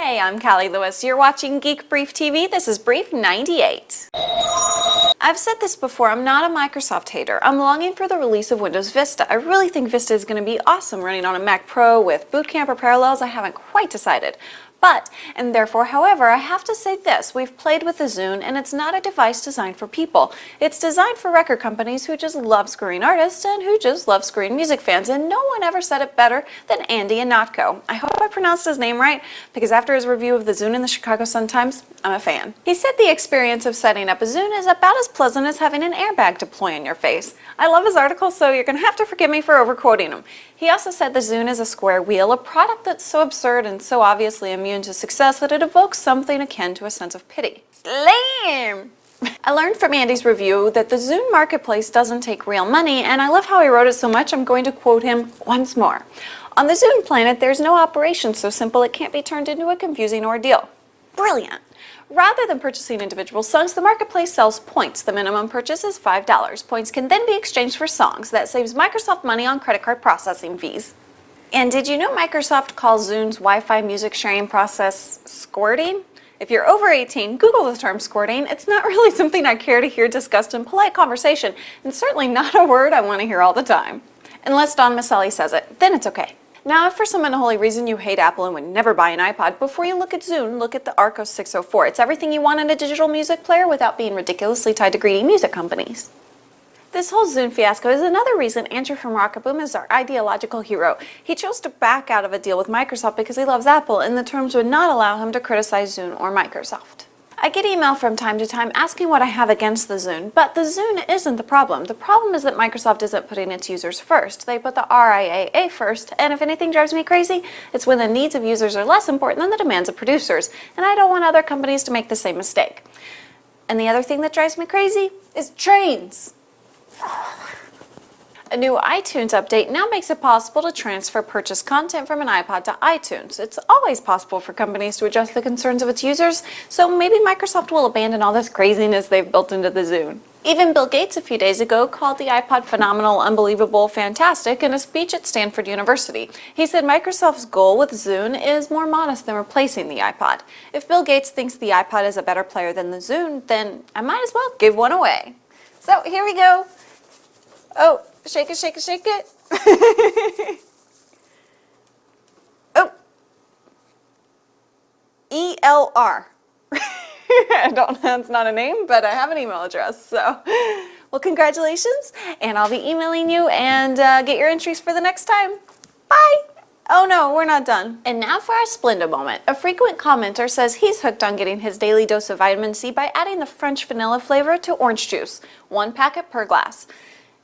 Hey, I'm Callie Lewis. You're watching Geek Brief TV. This is Brief 98. I've said this before, I'm not a Microsoft hater. I'm longing for the release of Windows Vista. I really think Vista is going to be awesome running on a Mac Pro with Boot Camp or Parallels. I haven't quite decided. But, and therefore, however, I have to say this, we've played with the Zune and it's not a device designed for people. It's designed for record companies who just love screwing artists and who just love screwing music fans, and no one ever said it better than Andy Ihnatko. I hope I pronounced his name right, because after his review of the Zune in the Chicago Sun-Times, I'm a fan. He said the experience of setting up a Zune is about as pleasant as having an airbag deploy in your face. I love his article, so you're going to have to forgive me for overquoting him. He also said the Zune is a square wheel, a product that's so absurd and so obviously immune to success that it evokes something akin to a sense of pity. Lame! I learned from Andy's review that the Zune marketplace doesn't take real money, and I love how he wrote it so much I'm going to quote him once more. On the Zune planet, there's no operation so simple it can't be turned into a confusing ordeal. Brilliant! Rather than purchasing individual songs, the marketplace sells points. The minimum purchase is $5. Points can then be exchanged for songs. That saves Microsoft money on credit card processing fees. And did you know Microsoft calls Zune's Wi-Fi music sharing process squirting? If you're over 18, Google the term squirting. It's not really something I care to hear discussed in polite conversation, and certainly not a word I want to hear all the time. Unless Don Maselli says it, then it's okay. Now, if for some unholy reason you hate Apple and would never buy an iPod, before you look at Zune, look at the Arcos 604. It's everything you want in a digital music player without being ridiculously tied to greedy music companies. This whole Zune fiasco is another reason Andrew from Rockaboom is our ideological hero. He chose to back out of a deal with Microsoft because he loves Apple, and the terms would not allow him to criticize Zune or Microsoft. I get email from time to time asking what I have against the Zune, but the Zune isn't the problem. The problem is that Microsoft isn't putting its users first. They put the RIAA first, and if anything drives me crazy, it's when the needs of users are less important than the demands of producers, and I don't want other companies to make the same mistake. And the other thing that drives me crazy is trains. A new iTunes update now makes it possible to transfer purchased content from an iPod to iTunes. It's always possible for companies to address the concerns of its users, so maybe Microsoft will abandon all this craziness they've built into the Zune. Even Bill Gates a few days ago called the iPod phenomenal, unbelievable, fantastic in a speech at Stanford University. He said Microsoft's goal with Zune is more modest than replacing the iPod. If Bill Gates thinks the iPod is a better player than the Zune, then I might as well give one away. So here we go. Oh. Shake it, shake it, shake it. Oh. ELR. That's not a name, but I have an email address. So, well, congratulations. And I'll be emailing you and get your entries for the next time. Bye. Oh no, we're not done. And now for our Splenda moment. A frequent commenter says he's hooked on getting his daily dose of vitamin C by adding the French vanilla flavor to orange juice. 1 packet per glass.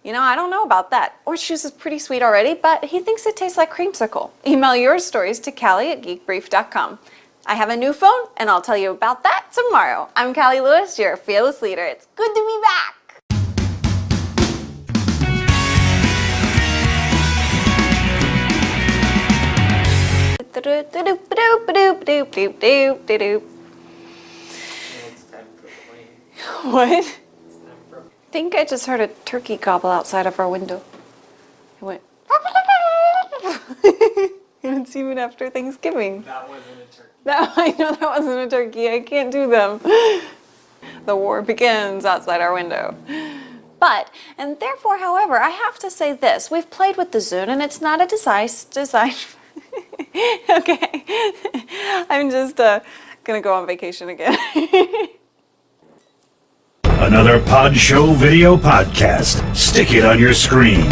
You know, I don't know about that. Orange juice is pretty sweet already, but he thinks it tastes like creamsicle. Email your stories to Callie@geekbrief.com. I have a new phone, and I'll tell you about that tomorrow. I'm Callie Lewis, your fearless leader. It's good to be back. What? I think I just heard a turkey gobble outside of our window. It went. It's even after Thanksgiving. That wasn't a turkey. No, I know that wasn't a turkey. I can't do them. The war begins outside our window. But, and therefore, however, I have to say this. We've played with the Zune, and it's not a device designed. Okay. I'm just gonna go on vacation again. Another Pod Show video podcast. Stick it on your screen.